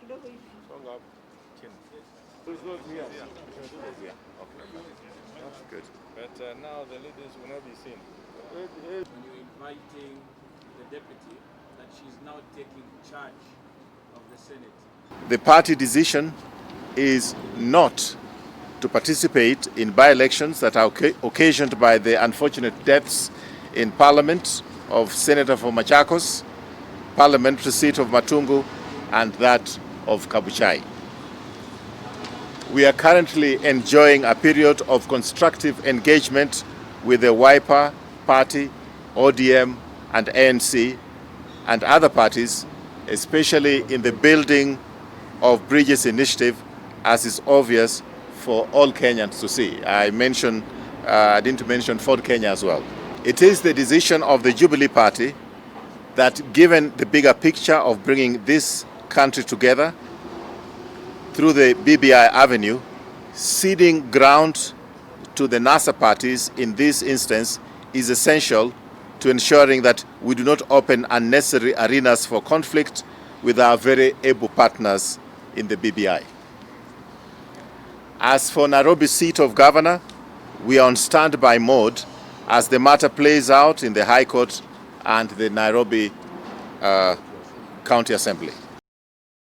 Songa up. Chin. Please go here. Yeah. Okay. That's good. But now the leaders will not be seen. When you're inviting the deputy, that she's now taking charge of the Senate. The party decision is not to participate in by-elections that are occasioned by the unfortunate deaths in Parliament of Senator for Machakos, parliamentary seat of Matungu, and that of Kabuchai. We are currently enjoying a period of constructive engagement with the Wiper Party, ODM, and ANC, and other parties, especially in the building of Bridges Initiative, as is obvious for all Kenyans to see. I didn't mention Ford Kenya as well. It is the decision of the Jubilee Party that, given the bigger picture of bringing this country together through the BBI avenue, ceding ground to the NASA parties in this instance is essential to ensuring that we do not open unnecessary arenas for conflict with our very able partners in the BBI. As for Nairobi seat of governor, we are on standby mode as the matter plays out in the High Court and the Nairobi County Assembly.